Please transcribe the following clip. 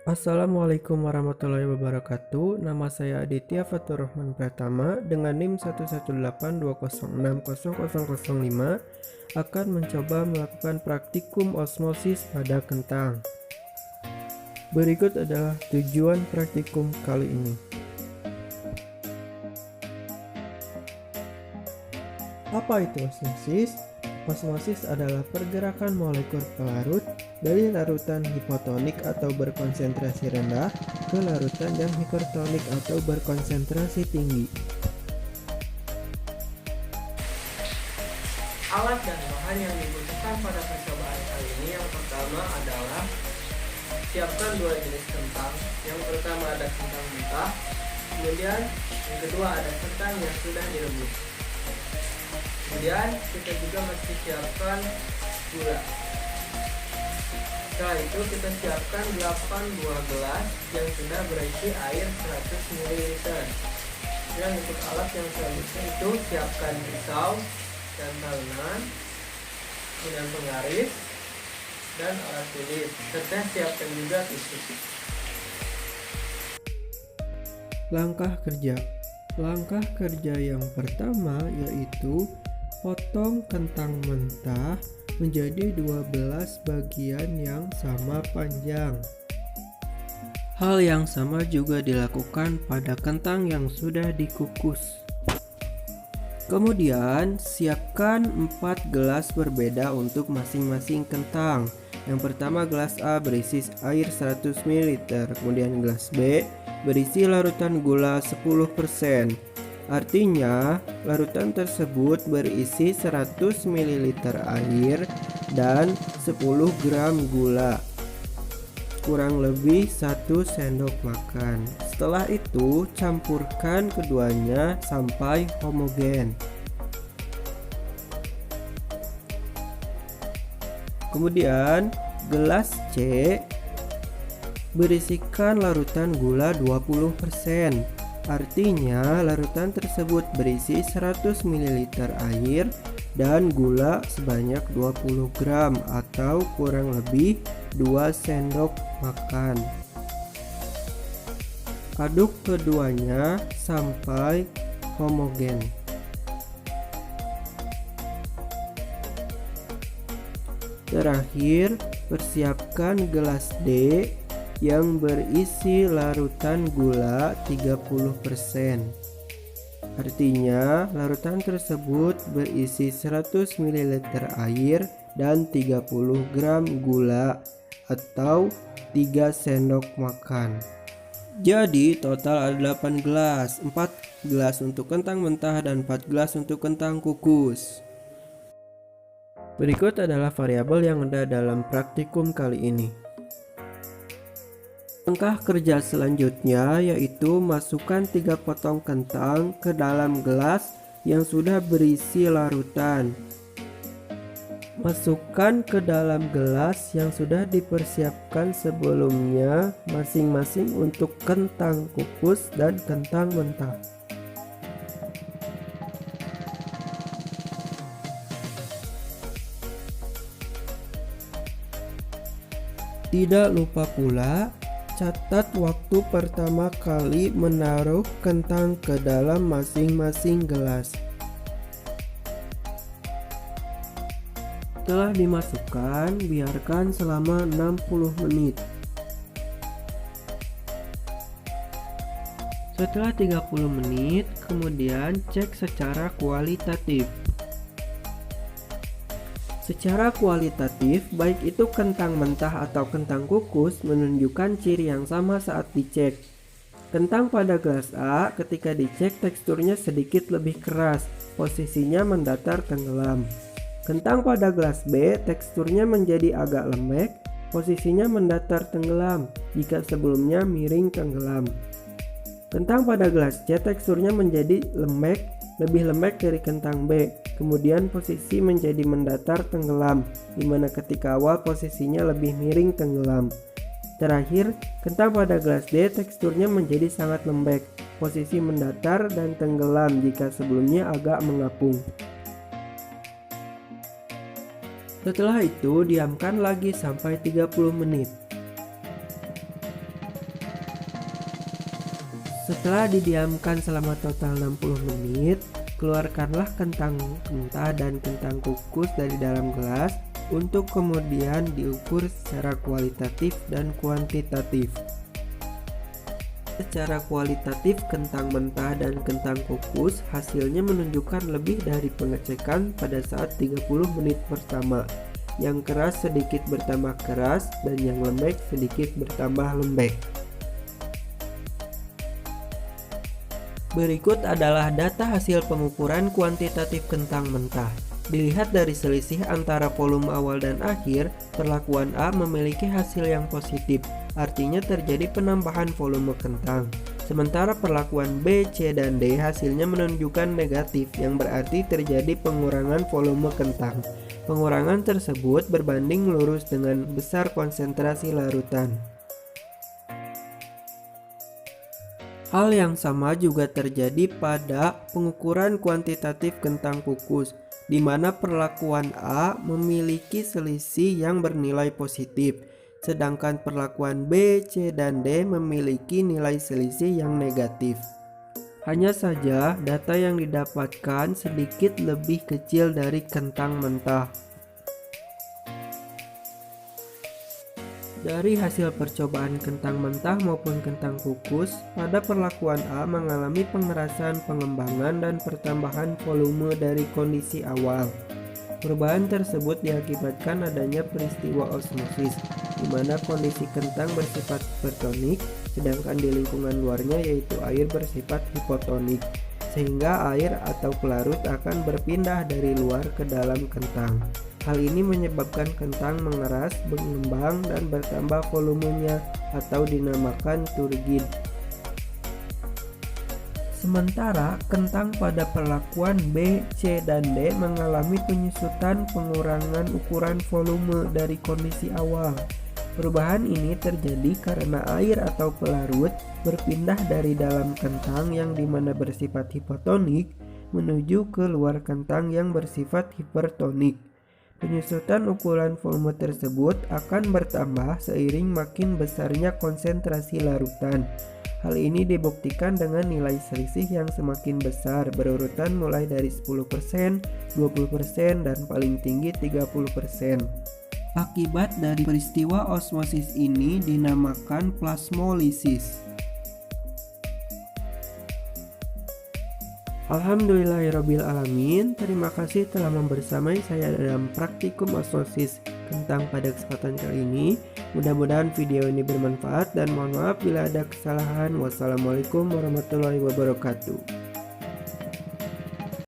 Assalamualaikum warahmatullahi wabarakatuh. Nama saya Aditya Fatur Rahman Pratama dengan NIM 11820600005 akan mencoba melakukan praktikum osmosis pada kentang. Berikut adalah tujuan praktikum kali ini. Apa itu osmosis? Osmosis adalah pergerakan molekul pelarut dari larutan hipotonik atau berkonsentrasi rendah ke larutan yang hipertonik atau berkonsentrasi tinggi. Alat dan bahan yang dibutuhkan pada percobaan kali ini yang pertama adalah siapkan dua jenis kentang. Yang pertama ada kentang mentah, kemudian yang kedua ada kentang yang sudah direbus. Kemudian kita juga mesti siapkan gula. Setelah itu kita siapkan 8 buah gelas yang sudah berisi air 100 ml. Dan untuk alat yang selanjutnya itu siapkan pisau dan talenan, kemudian penggaris dan alat tulis, serta siapkan juga tisu. Langkah kerja yang pertama yaitu potong kentang mentah menjadi 12 bagian yang sama panjang. Hal yang sama juga dilakukan pada kentang yang sudah dikukus. Kemudian siapkan 4 gelas berbeda untuk masing-masing kentang. Yang pertama gelas A berisi air 100 ml, kemudian gelas B berisi larutan gula 10%. Artinya, larutan tersebut berisi 100 ml air dan 10 gram gula, kurang lebih 1 sendok makan. Setelah itu, campurkan keduanya sampai homogen. Kemudian, gelas C berisikan larutan gula 20%. Artinya, larutan tersebut berisi 100 ml air dan gula sebanyak 20 gram atau kurang lebih 2 sendok makan. Aduk keduanya sampai homogen. Terakhir, persiapkan gelas D yang berisi larutan gula 30%. Artinya, larutan tersebut berisi 100 ml air dan 30 gram gula atau 3 sendok makan. Jadi, total ada 8 gelas, 4 gelas untuk kentang mentah dan 4 gelas untuk kentang kukus. Berikut adalah variabel yang ada dalam praktikum kali ini. Langkah kerja selanjutnya yaitu masukkan 3 potong kentang ke dalam gelas yang sudah berisi larutan. Masukkan ke dalam gelas yang sudah dipersiapkan sebelumnya masing-masing untuk kentang kukus dan kentang mentah. Tidak lupa pula catat waktu pertama kali menaruh kentang ke dalam masing-masing gelas. Setelah dimasukkan, biarkan selama 60 menit. Setelah 30 menit, kemudian cek secara kualitatif. Secara kualitatif, baik itu kentang mentah atau kentang kukus menunjukkan ciri yang sama saat dicek. Kentang pada gelas A ketika dicek teksturnya sedikit lebih keras, posisinya mendatar tenggelam. Kentang pada gelas B teksturnya menjadi agak lembek, posisinya mendatar tenggelam jika sebelumnya miring tenggelam. Kentang pada gelas C teksturnya menjadi lebih lembek dari kentang B, kemudian posisi menjadi mendatar tenggelam, di mana ketika awal posisinya lebih miring tenggelam. Terakhir, kentang pada gelas D teksturnya menjadi sangat lembek, posisi mendatar dan tenggelam jika sebelumnya agak mengapung. Setelah itu, diamkan lagi sampai 30 menit. Setelah didiamkan selama total 60 menit, keluarkanlah kentang mentah dan kentang kukus dari dalam gelas untuk kemudian diukur secara kualitatif dan kuantitatif. Secara kualitatif, kentang mentah dan kentang kukus hasilnya menunjukkan lebih dari pengecekan pada saat 30 menit pertama. Yang keras sedikit bertambah keras dan yang lembek sedikit bertambah lembek. Berikut adalah data hasil pengukuran kuantitatif kentang mentah. Dilihat dari selisih antara volume awal dan akhir, perlakuan A memiliki hasil yang positif, artinya terjadi penambahan volume kentang. Sementara perlakuan B, C, dan D hasilnya menunjukkan negatif, yang berarti terjadi pengurangan volume kentang. Pengurangan tersebut berbanding lurus dengan besar konsentrasi larutan. Hal yang sama juga terjadi pada pengukuran kuantitatif kentang kukus, di mana perlakuan A memiliki selisih yang bernilai positif, sedangkan perlakuan B, C, dan D memiliki nilai selisih yang negatif. Hanya saja, data yang didapatkan sedikit lebih kecil dari kentang mentah. Dari hasil percobaan kentang mentah maupun kentang kukus, pada perlakuan A mengalami pengerasan, pengembangan, dan pertambahan volume dari kondisi awal. Perubahan tersebut diakibatkan adanya peristiwa osmosis, di mana kondisi kentang bersifat hipertonik, sedangkan di lingkungan luarnya yaitu air bersifat hipotonik, sehingga air atau pelarut akan berpindah dari luar ke dalam kentang. Hal ini menyebabkan kentang mengeras, mengembang, dan bertambah volumenya atau dinamakan turgid. Sementara kentang pada perlakuan B, C, dan D mengalami penyusutan pengurangan ukuran volume dari kondisi awal. Perubahan ini terjadi karena air atau pelarut berpindah dari dalam kentang yang dimana bersifat hipotonik menuju ke luar kentang yang bersifat hipertonik. Penyusutan ukuran volume tersebut akan bertambah seiring makin besarnya konsentrasi larutan. Hal ini dibuktikan dengan nilai selisih yang semakin besar berurutan mulai dari 10%, 20%, dan paling tinggi 30%. Akibat dari peristiwa osmosis ini dinamakan plasmolisis. Alhamdulillahirrabbilalamin. Terima kasih telah membersamai saya dalam praktikum osmosis kentang pada kesempatan kali ini. Mudah-mudahan video ini bermanfaat dan mohon maaf bila ada kesalahan. Wassalamualaikum warahmatullahi wabarakatuh.